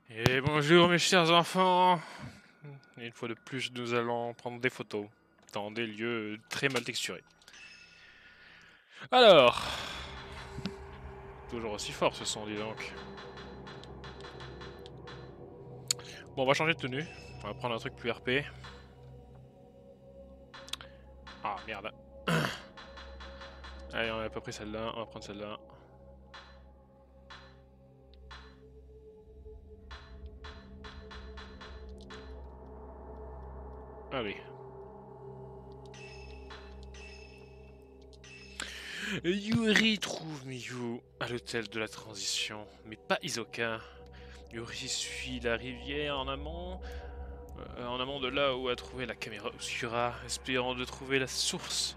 Et bonjour mes chers enfants. Et une fois de plus, nous allons prendre des photos dans des lieux très mal texturés. Alors, toujours aussi fort ce son, dis donc. Bon, on va changer de tenue. On va prendre un truc plus RP. Ah merde. Allez, on a pas pris celle-là. On va prendre celle-là. Allez. Yuri trouve Miyu à l'hôtel de la transition, mais pas Isoka. Yuri suit la rivière en amont de là où a trouvé la caméra obscura, espérant de trouver la source,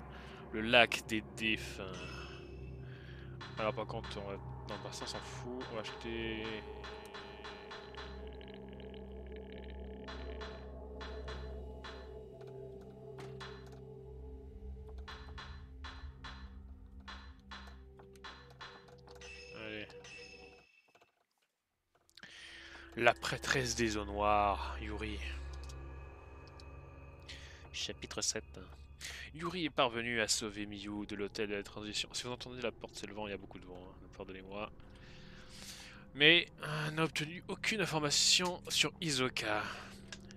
le lac des défunts. Alors par contre, on va... non, bah ça on s'en fout, on va acheter... Allez. La prêtresse des eaux noires, Yuri. Chapitre 7. Yuri est parvenu à sauver Miyu de l'hôtel de la transition. Si vous entendez la porte s'élevant, il y a beaucoup de vent, hein, pardonnez-moi. Mais n'a obtenu aucune information sur Isoka.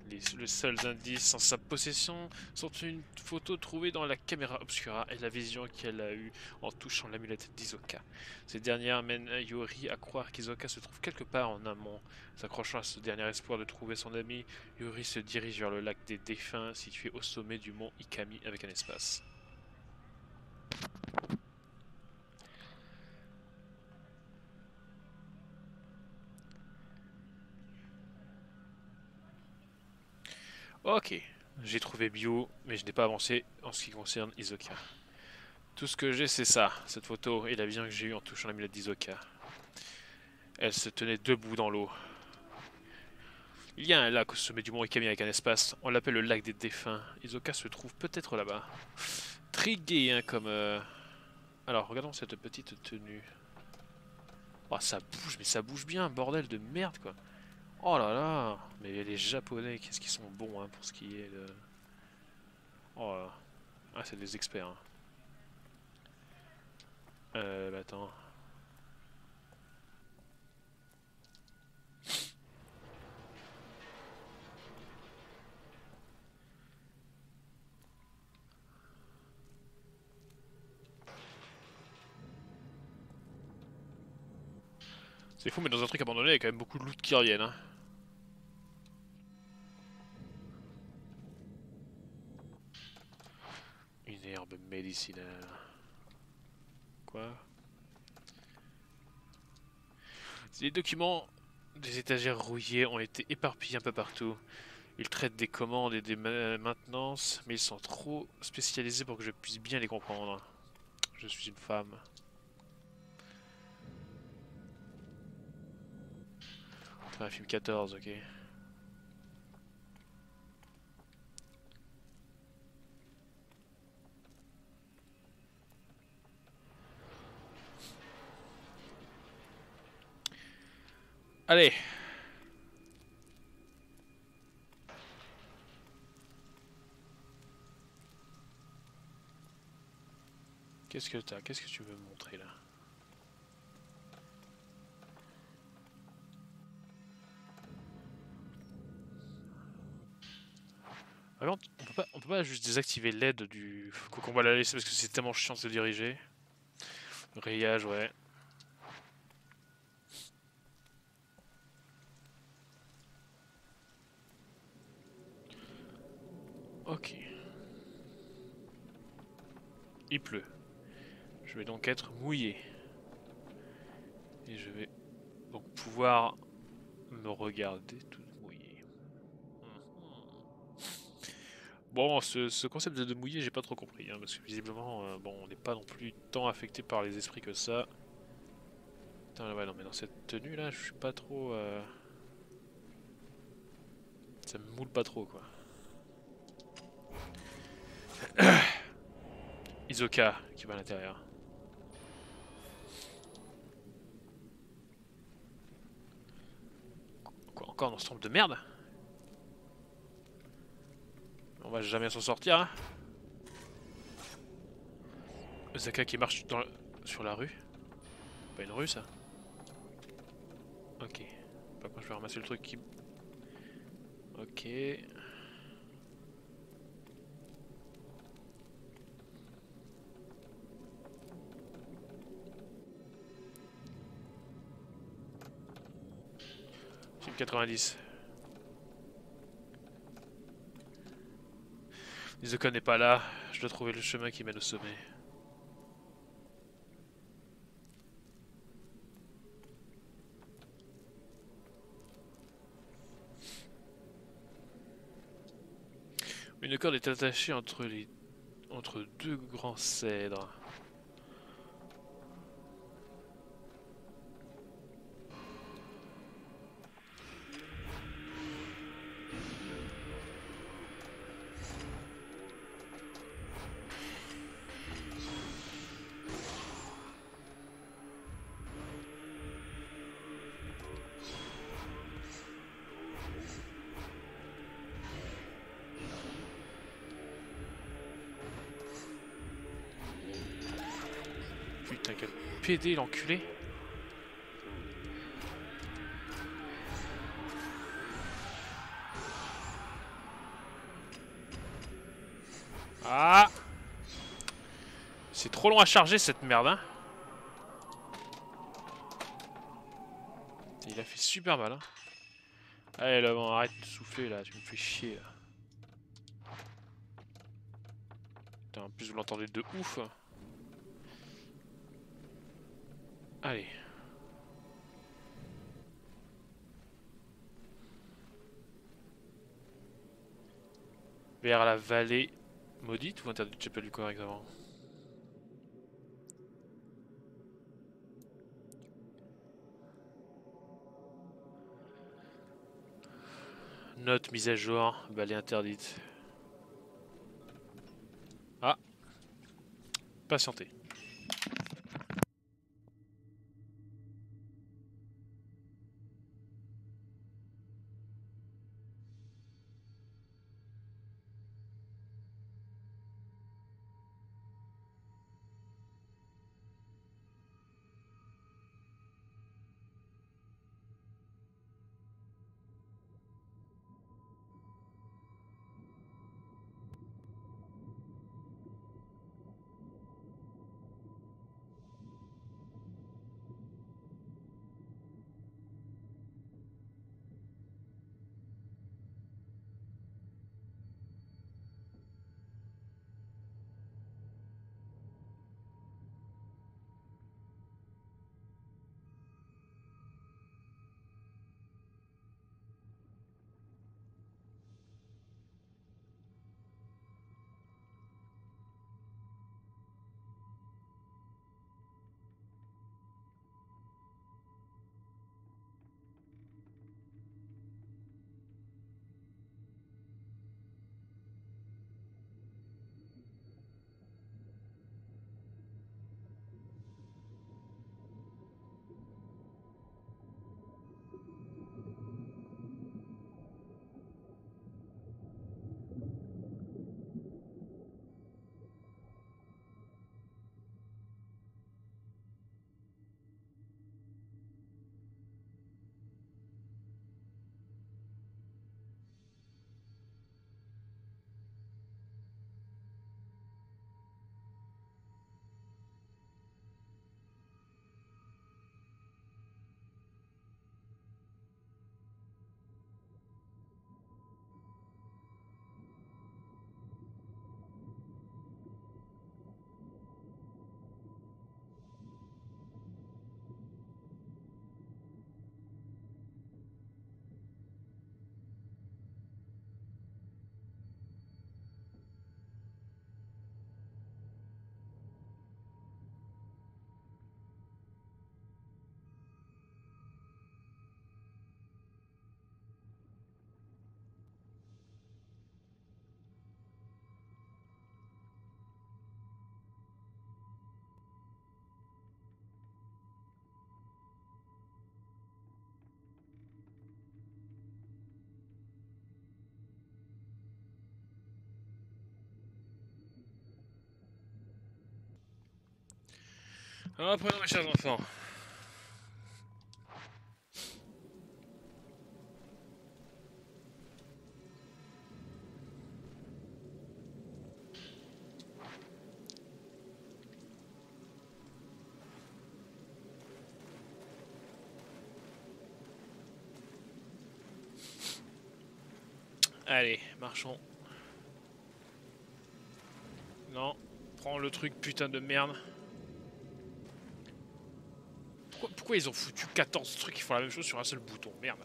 Les seuls indices en sa possession sont une photo trouvée dans la caméra obscura et la vision qu'elle a eue en touchant l'amulette d'Isoka. Ces dernières mènent Yuri à croire qu'Isoka se trouve quelque part en amont. S'accrochant à ce dernier espoir de trouver son ami, Yuri se dirige vers le lac des défunts situé au sommet du mont Ikami avec un espace. Ok, j'ai trouvé Bio, mais je n'ai pas avancé en ce qui concerne Isoka. Tout ce que j'ai, c'est ça, cette photo et la vision que j'ai eue en touchant l'amulette d'Isoka. Elle se tenait debout dans l'eau. Il y a un lac au sommet du mont Ikami avec un espace. On l'appelle le lac des défunts. Isoka se trouve peut-être là-bas. Très gai, hein, comme... Alors, regardons cette petite tenue. Oh, ça bouge, mais ça bouge bien, bordel de merde, quoi. Oh là là. Mais les Japonais, qu'est-ce qu'ils sont bons, hein, pour ce qui est de... Oh là là. Ah, c'est des experts, hein. Bah attends. C'est fou, mais dans un truc abandonné, il y a quand même beaucoup de loot qui reviennent, hein. Une herbe médicinale. Quoi? Les documents des étagères rouillées ont été éparpillés un peu partout. Ils traitent des commandes et des maintenances, mais ils sont trop spécialisés pour que je puisse bien les comprendre. Je suis une femme. C'est un film 14, ok. Allez. Qu'est-ce que t'as? Qu'est-ce que tu veux me montrer là? Vraiment, on peut pas juste désactiver l'aide du... Faut qu'on va la laisser parce que c'est tellement chiant de se diriger. Rayage, ouais. Ok. Il pleut. Je vais donc être mouillé. Et je vais donc pouvoir me regarder tout mouillé. Bon, ce concept de mouillé, j'ai pas trop compris, hein, parce que visiblement, bon, on n'est pas non plus tant affecté par les esprits que ça. Putain, ouais, non, mais dans cette tenue là, je suis pas trop. Ça me moule pas trop, quoi. Isoka qui va à l'intérieur. Quoi, Encore dans ce trompe de merde. On va jamais s'en sortir, hein. Zaka qui marche sur la rue. Pas une rue, ça. Ok. Pas quand je vais ramasser le truc qui... Ok. Film 90. Isoka n'est pas là. Je dois trouver le chemin qui mène au sommet. Une corde est attachée entre deux grands cèdres. Putain, quel PD l'enculé. Ah! C'est trop long à charger cette merde, hein. Il a fait super mal, hein. Allez là, bon, arrête de souffler là, tu me fais chier là. Putain, en plus vous l'entendez de ouf. Allez. Vers la vallée maudite ou interdite, je sais pas du quoi exactement. Note mise à jour, vallée interdite. Ah, patientez. Reprenons mes chers enfants. Allez, marchons. Non, prends le truc putain de merde. Pourquoi ils ont foutu 14 trucs qui font la même chose sur un seul bouton? Merde.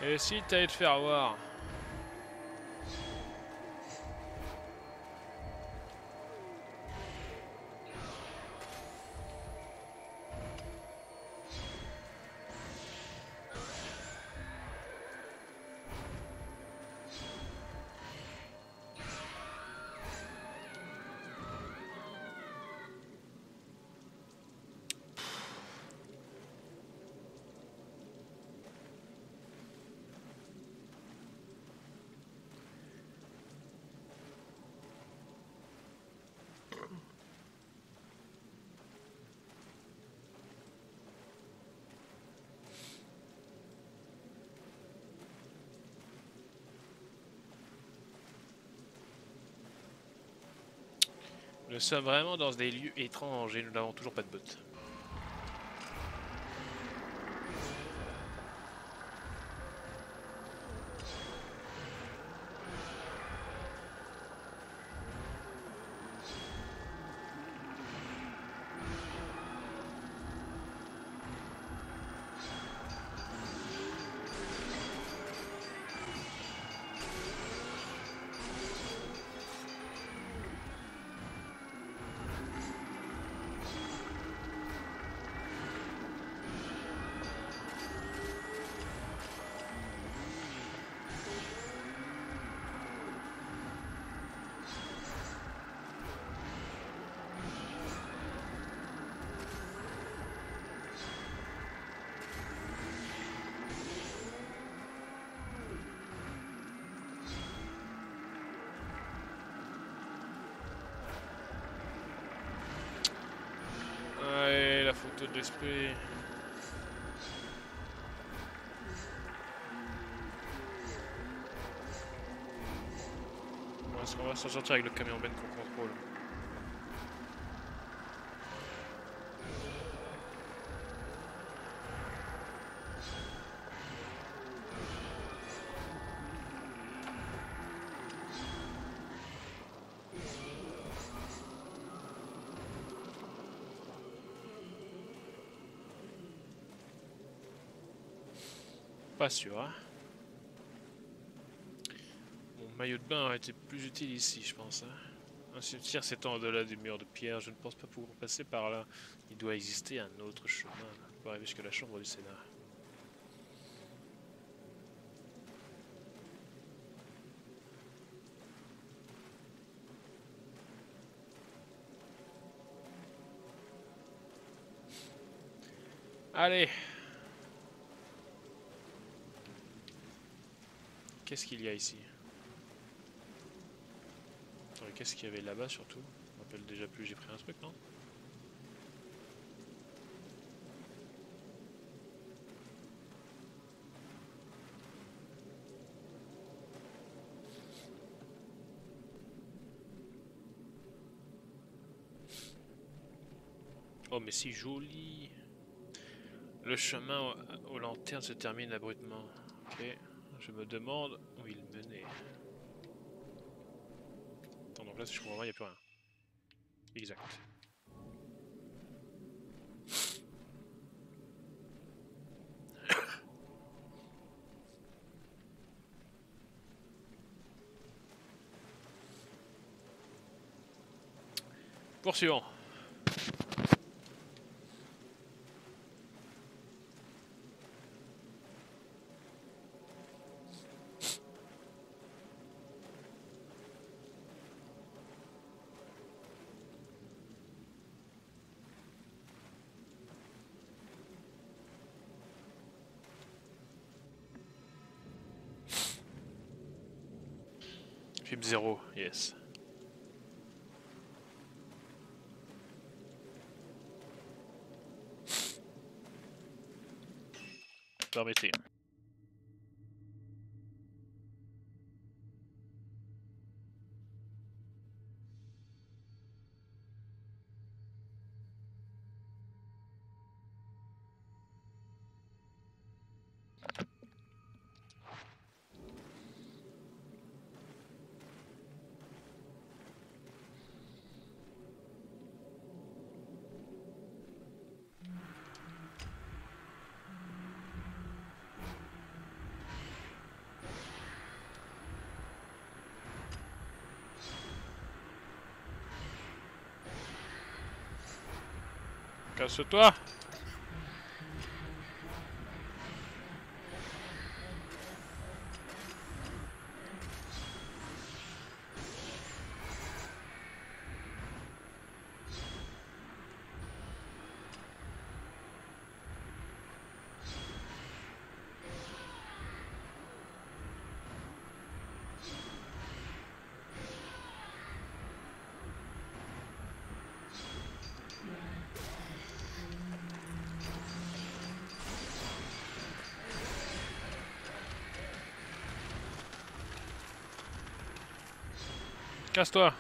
Et si t'allais te faire avoir? Nous sommes vraiment dans des lieux étranges et nous n'avons toujours pas de bottes. Allez, la photo de l'esprit. Bon, est-ce qu'on va s'en sortir avec le camion Ben qu'on contrôle? Pas sûr, hein. Mon maillot de bain aurait été plus utile ici, je pense. Hein. Un cimetière s'étend au-delà du mur de pierre. Je ne pense pas pouvoir passer par là. Il doit exister un autre chemin pour arriver jusqu'à la chambre du Sénat. Allez. Qu'est-ce qu'il y a ici? Qu'est-ce qu'il y avait là-bas surtout? Je me rappelle déjà plus, j'ai pris un truc, non? Oh mais c'est joli! Le chemin aux lanternes se termine abruptement. Ok, je me demande où il menait. Attends, donc là si je comprends bien, il n'y a plus rien. Exact. Poursuivons. FIB 0, yes. Permettez. Casse-toi! Casse-toi!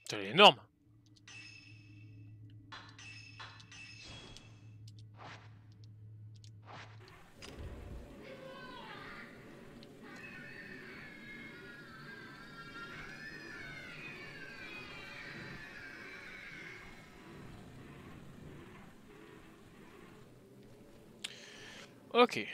Putain, elle est énorme! Ok.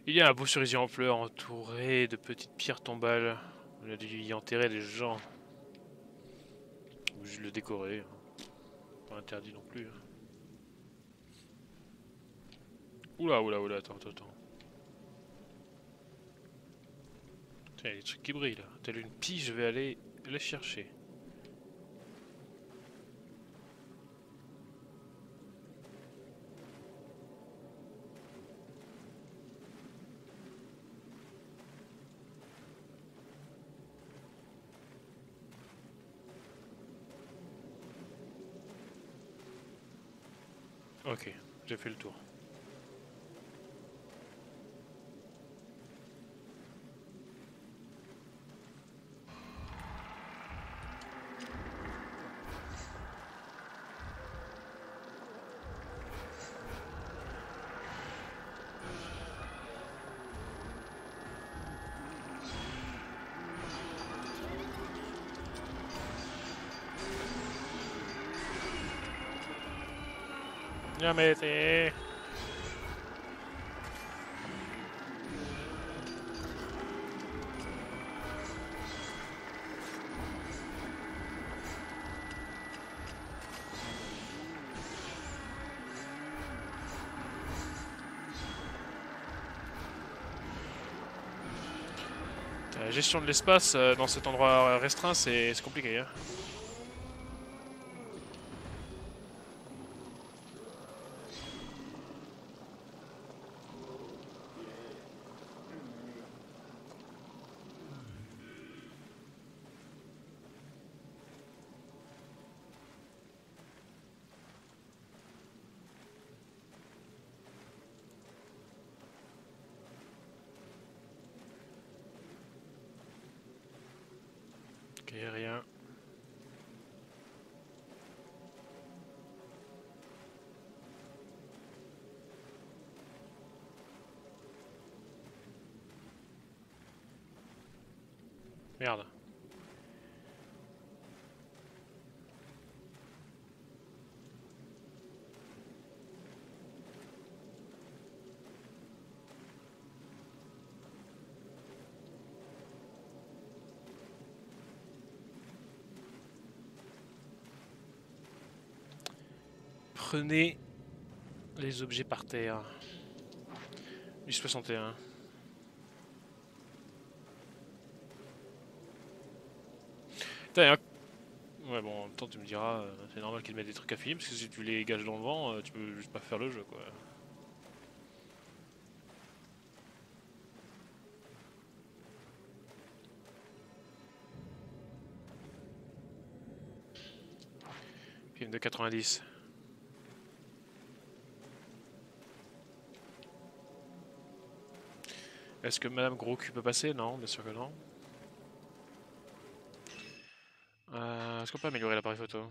Il y a un beau cerisier en fleurs entouré de petites pierres tombales. On a dû y enterrer des gens. Ou juste le décorer. Pas interdit non plus. Oula, oula, oula, attends. Tiens, il y a des trucs qui brillent là. Telle une pie, je vais aller les chercher. Ok, j'ai fait le tour. Yamete! La gestion de l'espace dans cet endroit restreint, c'est compliqué. Hein. Ok, rien. Merde. Prenez les objets par terre. Du 61. Putain, ouais, bon, en même temps, tu me diras, c'est normal qu'ils mettent des trucs à filmer, parce que si tu les gages dans le vent, tu peux juste pas faire le jeu, quoi. Film de 90. Est-ce que Madame Gros Cul peut passer? Non, bien sûr que non. Est-ce qu'on peut améliorer l'appareil photo?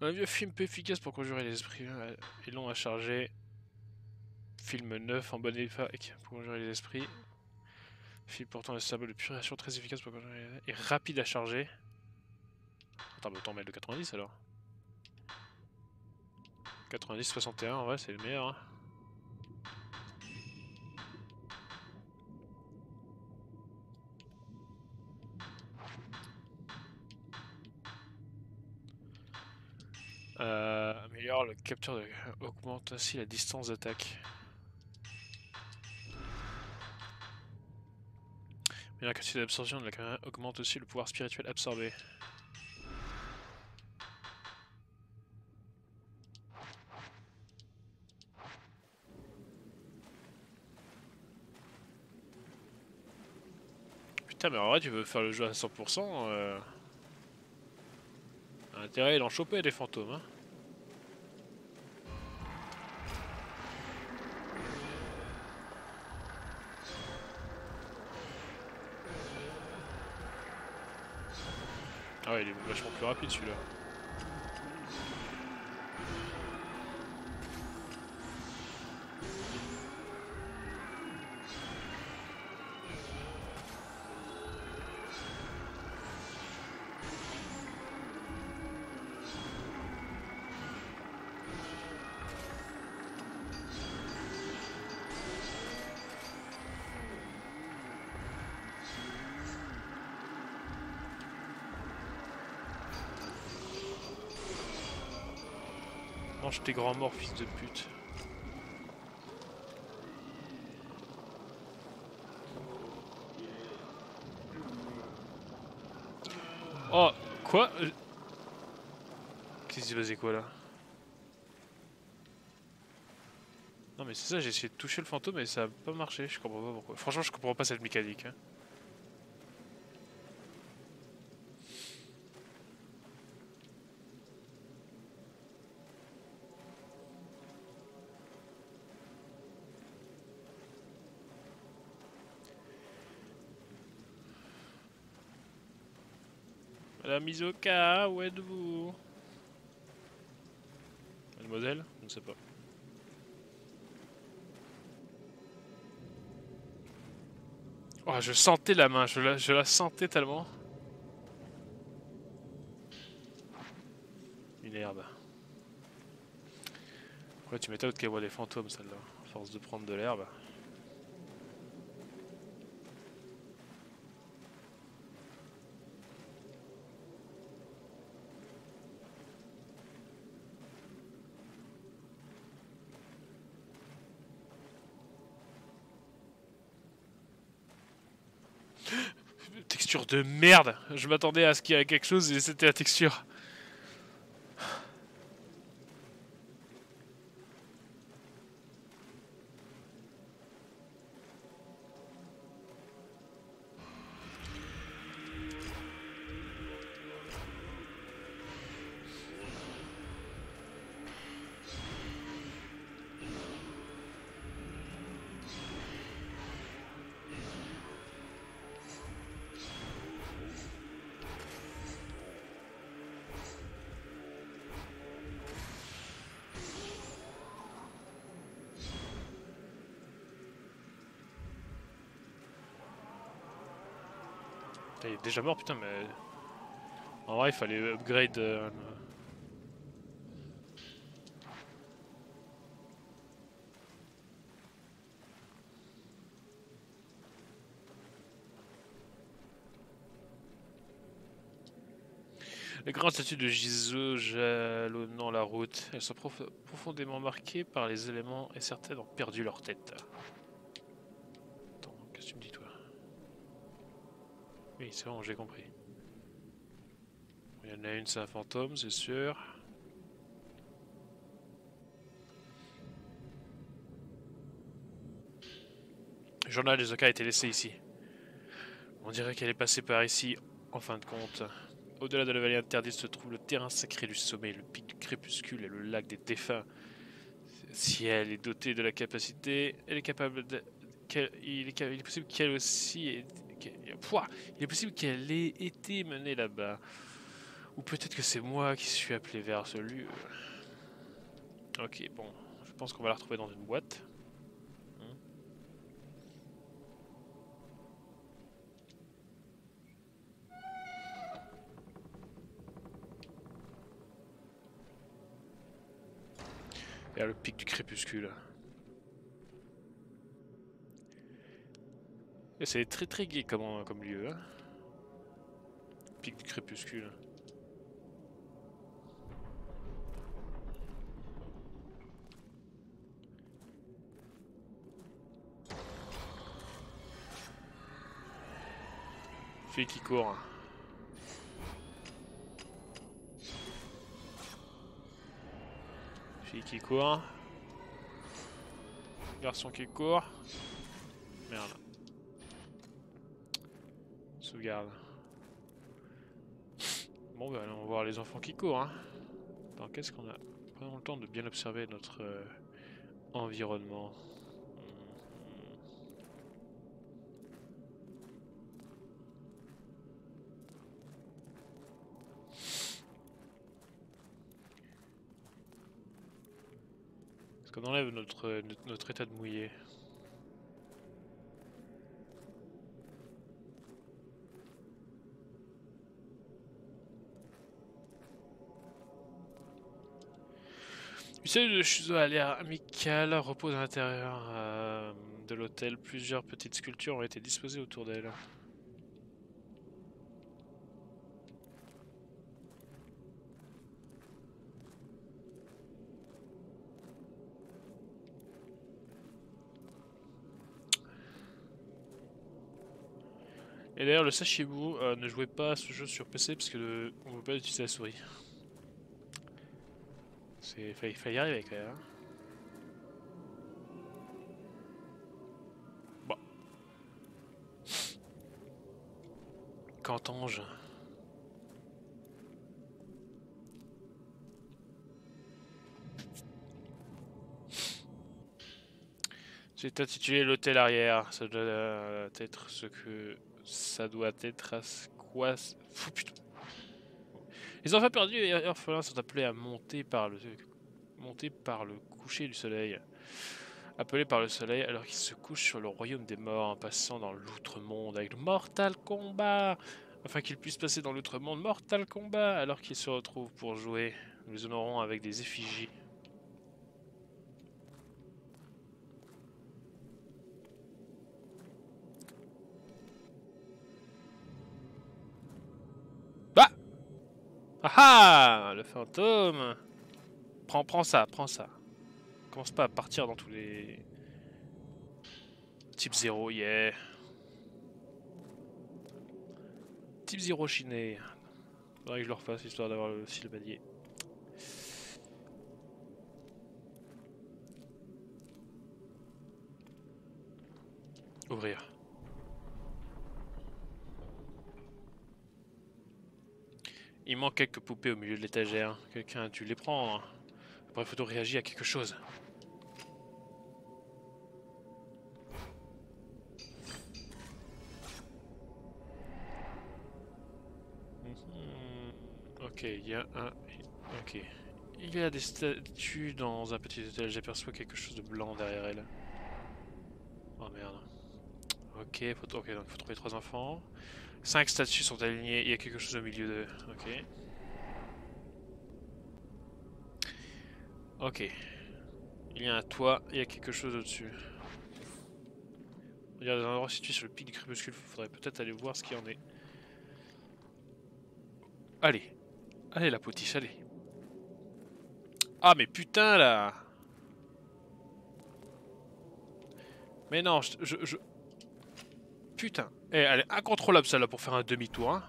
Un vieux film peu efficace pour conjurer les esprits et long à charger. Film neuf en bonne état pour conjurer les esprits. Film portant un symbole de puration très efficace pour conjurer les esprits et rapide à charger. Attends, mais autant mettre le 90 alors. 90-61, en vrai, c'est le meilleur. Hein. Améliore le capteur de... augmente ainsi la distance d'attaque. Mais la capacité d'absorption de la caméra augmente aussi le pouvoir spirituel absorbé. Putain, mais en vrai, tu veux faire le jeu à 100%, intérêt d'en choper des fantômes, hein. Ah ouais, il est vachement plus rapide celui-là. Mange tes grands morts, fils de pute. Oh, quoi? Qu'est-ce qui s'est passé quoi là? Non mais c'est ça, j'ai essayé de toucher le fantôme et ça a pas marché, je comprends pas pourquoi. Franchement, je comprends pas cette mécanique. Hein. Madame Mizoka, où êtes-vous? Mademoiselle? Je ne sais pas. Oh, je sentais la main, je la sentais tellement. Une herbe. Ouais, tu m'étonnes qu'elle voit des fantômes, celle-là, à force de prendre de l'herbe. Texture de merde! Je m'attendais à ce qu'il y ait quelque chose et c'était la texture. Il est déjà mort, putain, mais... En vrai, il fallait upgrade... Les grandes statues de Gizo jalonnant la route, elles sont profondément marquées par les éléments et certaines ont perdu leur tête. Attends, qu'est-ce que tu me dis toi? Oui, c'est bon, j'ai compris. Il y en a une, c'est un fantôme, c'est sûr. Le journal des Oka a été laissé ici. On dirait qu'elle est passée par ici, en fin de compte. Au-delà de la vallée interdite se trouve le terrain sacré du sommet, le pic du crépuscule et le lac des défunts. Si elle est dotée de la capacité, elle est capable de... il est possible qu'elle aussi il est possible qu'elle ait été menée là-bas. Ou peut-être que c'est moi qui suis appelé vers ce lieu. Ok, bon, je pense qu'on va la retrouver dans une boîte. Vers le pic du crépuscule. Et c'est très très gai comme lieu, hein. Pic du crépuscule. Fille qui court. Fille qui court. Garçon qui court. Merde. Sauvegarde. Bon, bah allons voir les enfants qui courent, hein. Attends, qu'est-ce qu'on a? Prenons le temps de bien observer notre environnement. Est-ce qu'on enlève notre état de mouillé? Une cellule de Shuzo a l'air amical, repose à l'intérieur de l'hôtel. Plusieurs petites sculptures ont été disposées autour d'elle. Et d'ailleurs, le Sashibu ne jouait pas à ce jeu sur PC parce que on ne peut pas utiliser la souris. Fallait y arriver quand même, hein. Bon. Qu'entends-je? C'est intitulé l'hôtel arrière. Ça doit être ce que ça doit être à quoi. Fou, putain. Les enfants perdus et orphelins sont appelés à monter par le coucher du soleil. Appelés par le soleil alors qu'ils se couchent sur le royaume des morts en passant dans l'outre-monde avec le Mortal Kombat. Afin qu'ils puissent passer dans l'outre-monde Mortal Kombat alors qu'ils se retrouvent pour jouer. Nous les honorons avec des effigies. Ah! Ah ah! Le fantôme! Prends ça, prends ça. Commence pas à partir dans tous les... Type 0, yeah. Type 0 chiné. Faudrait que je le refasse histoire d'avoir le Sylvanier. Ouvrir. Il manque quelques poupées au milieu de l'étagère. Quelqu'un a dû les prendre. Après, photo réagit à quelque chose. Ok, il y a un... Ok. Il y a des statues dans un petit hôtel. J'aperçois quelque chose de blanc derrière elle. Oh merde. Ok, ok, donc faut trouver 3 enfants. 5 statues sont alignées. Il y a quelque chose au milieu de... Ok. Ok. Il y a un toit, il y a quelque chose au-dessus. Il y a un endroit situé sur le pic du crépuscule. Faudrait peut-être aller voir ce qu'il y en est. Allez. Allez la potiche, allez. Ah mais putain là. Mais non, Putain. Eh, elle est incontrôlable celle-là pour faire un demi-tour. Hein.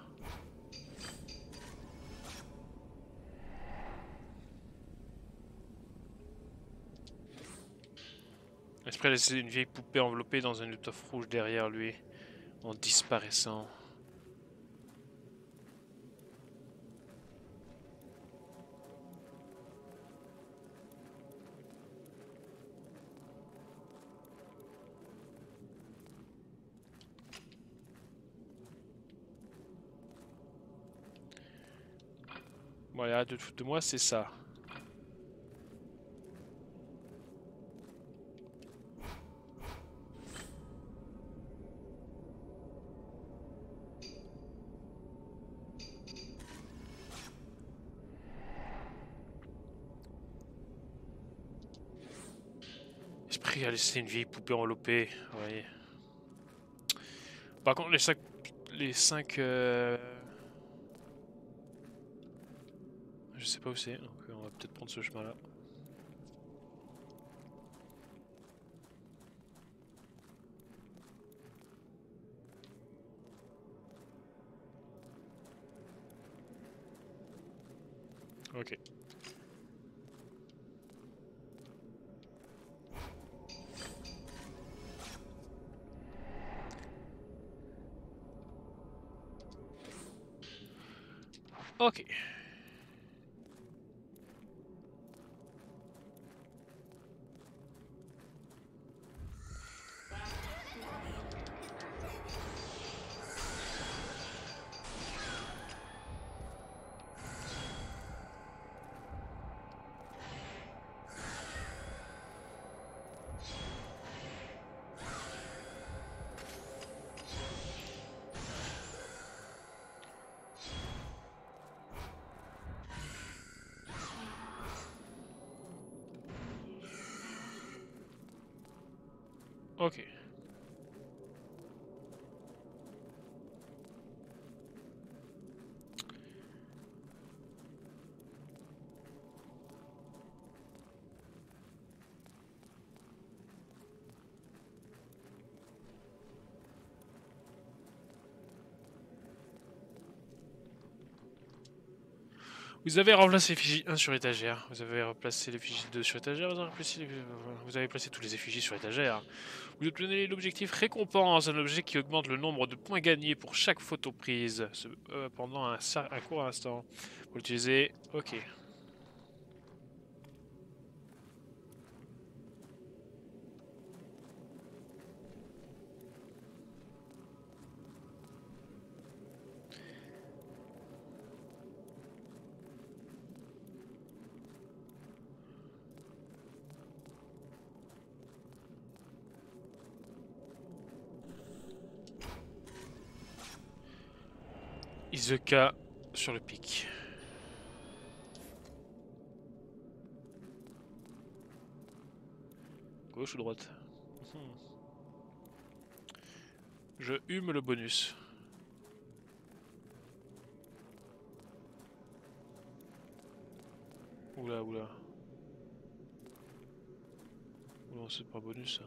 Esprit a laissé une vieille poupée enveloppée dans une étoffe rouge derrière lui, en disparaissant. Bon, allez, arrête de te foutre de moi, c'est ça. Esprit a laissé une vieille poupée enveloppée, voyez. Par contre, les cinq, je sais pas où c'est, donc on va peut-être prendre ce chemin-là. Ok. Ok. Ok. Vous avez remplacé l'effigie 1 sur l'étagère. Vous avez replacé l'effigie 2 sur l'étagère. Vous avez placé tous les effigies sur l'étagère. Vous obtenez l'objectif récompense, un objet qui augmente le nombre de points gagnés pour chaque photo prise pendant un court instant. Vous l'utilisez. Ok. Izuka sur le pic. Gauche ou droite? Je hume le bonus. Oula, oula. Oula, c'est pas bonus ça.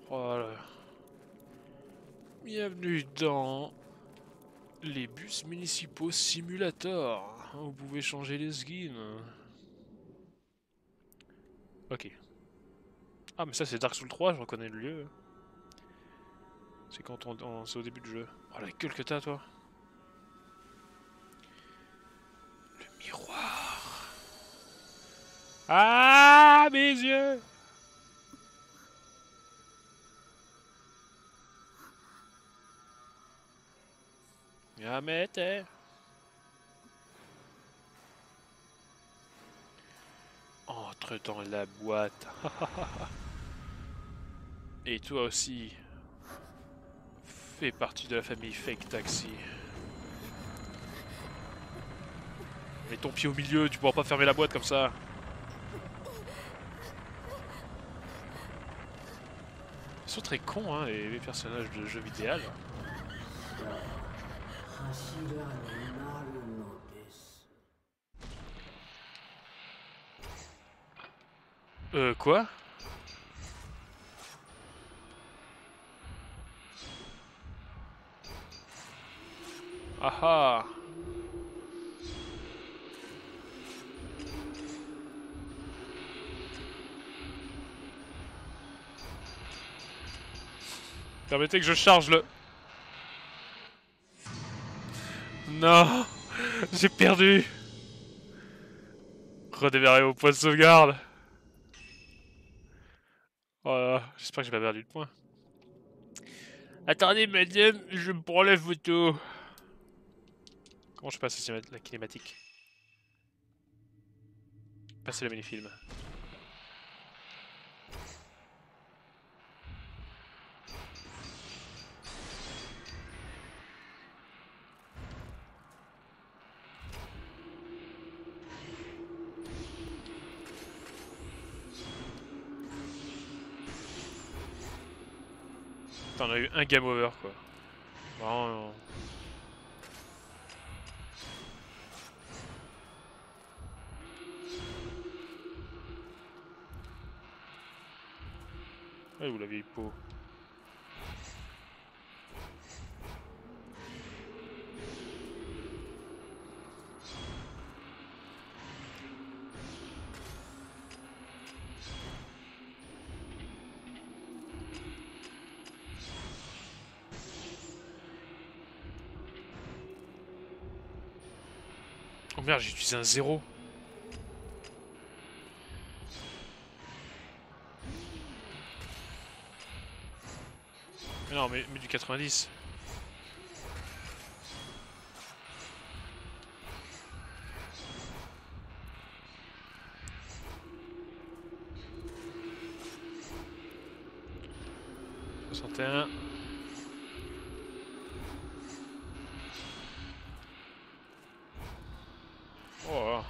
Oh là. Bienvenue dans les bus municipaux simulator. Vous pouvez changer les skins. Ok. Ah mais ça c'est Dark Souls 3, je reconnais le lieu. C'est quand c'est au début du jeu. Oh la gueule que t'as toi. Le miroir. Ah mes yeux. Yamete. Entre dans la boîte. Et toi aussi. Fais partie de la famille Fake Taxi. Mets ton pied au milieu, tu pourras pas fermer la boîte comme ça. Ils sont très cons, hein, les personnages de jeux vidéo. Quoi? Ah ah. Permettez que je charge le... Non. J'ai perdu. Redémarrer au point de sauvegarde. Oh là là, j'espère que j'ai pas perdu le point. Attendez, madame, je me prends la photo. Comment je passe la kinématique? Passer le mini-film. Putain, on a eu un game over quoi. Vraiment. Ouais, vous l'avez eu peau. Oh merde, j'ai utilisé un 0. Mais non, mais du 90. « 61. Oh.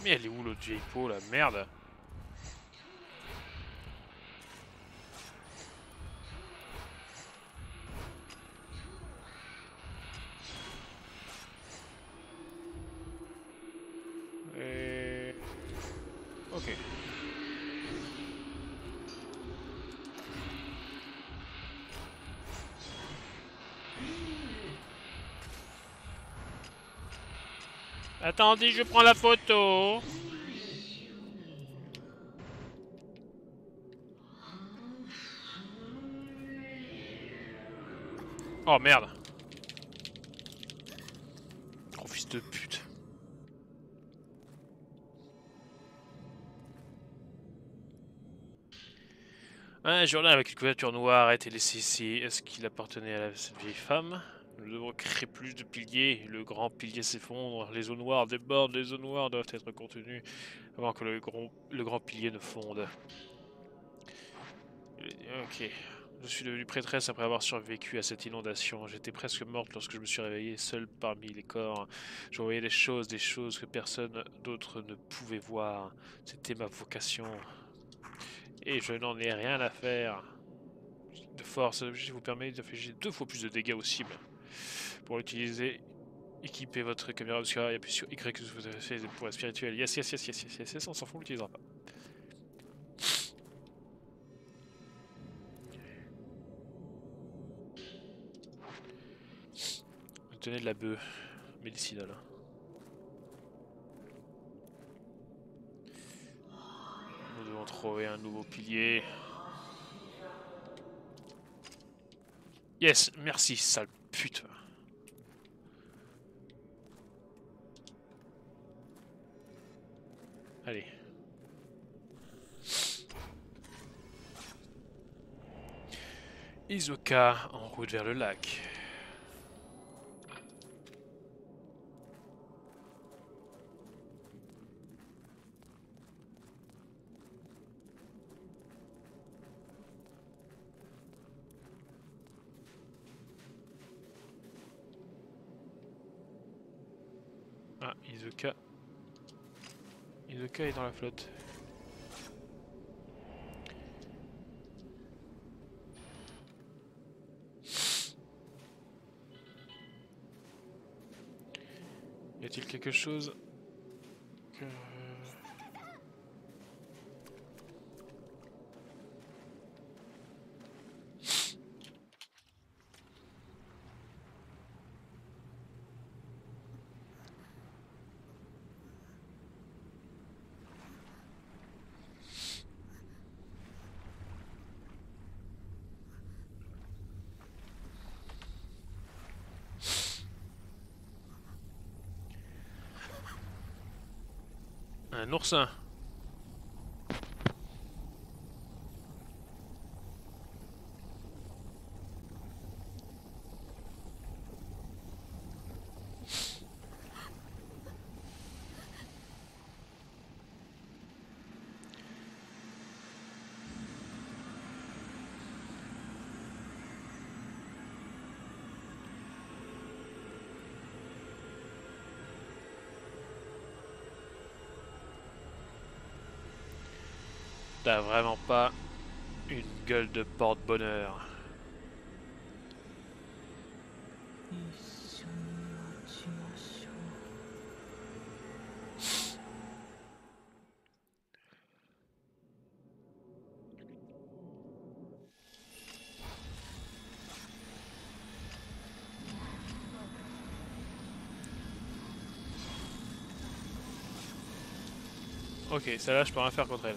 Mais elle est où l'autre vieille peau là? Merde. Et... Ok. Attendez, je prends la photo. Oh merde. Oh fils de pute. Un journal avec une couverture noire a été laissé ici. Est-ce qu'il appartenait à cette vieille femme? Nous devons créer plus de piliers. Le grand pilier s'effondre. Les eaux noires débordent. Les eaux noires doivent être contenues avant que le grand pilier ne fonde. Ok. Je suis devenue prêtresse après avoir survécu à cette inondation. J'étais presque morte lorsque je me suis réveillée, seule parmi les corps. Je voyais des choses que personne d'autre ne pouvait voir. C'était ma vocation. Et je n'en ai rien à faire. De force, je vous permet d'infliger 2 fois plus de dégâts aux cibles. Pour l'utiliser, équipez votre caméra obscura et appuyez sur Y que vous avez fait pour la spirituelle. Yes, yes, yes, yes, yes, yes, yes, on s'en fout, on l'utilisera pas. Tenez de la bœuf médicinale. Nous devons trouver un nouveau pilier. Yes, merci, sale pute. Allez. Isoka en route vers le lac. Ah, Izuka. Izuka est dans la flotte. Y a-t-il quelque chose que... Un oursin. T'as vraiment pas une gueule de porte-bonheur. Ok, celle-là je peux rien faire contre elle.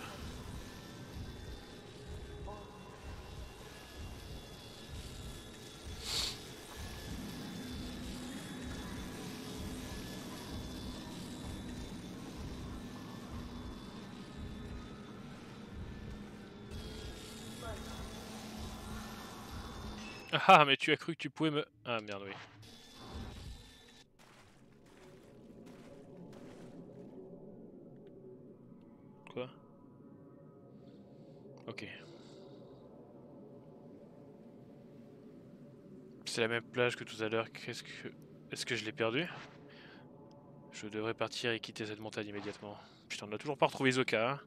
Ah, mais tu as cru que tu pouvais me... Ah merde, oui. Quoi? Ok. C'est la même plage que tout à l'heure. Qu'est-ce que... Est-ce que je l'ai perdu? Je devrais partir et quitter cette montagne immédiatement. Putain, on n'a toujours pas retrouvé Isoka, hein.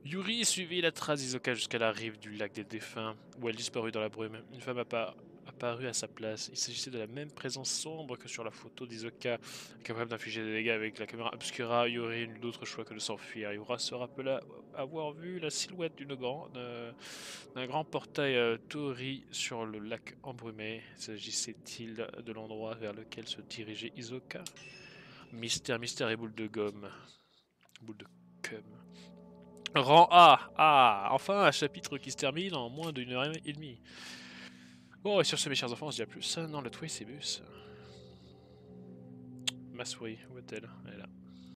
Yuri suivit la trace d'Isoka jusqu'à la rive du lac des défunts, où elle disparut dans la brume. Une femme apparut à sa place. Il s'agissait de la même présence sombre que sur la photo d'Isoka, capable d'infliger des dégâts avec la caméra obscura. Yuri n'eut d'autre choix que de s'enfuir. Yura se rappela avoir vu la silhouette d'un grand portail Tori sur le lac embrumé. S'agissait-il de l'endroit vers lequel se dirigeait Isoka? Mystère, mystère et boule de gomme. Boule de cum. Rang A. Ah, enfin un chapitre qui se termine en moins d'une heure et demie. Bon, et sur ce, mes chers enfants, on se dit à plus. Non, le toit, c'est bus. Ma souris, où est-elle? Elle est là.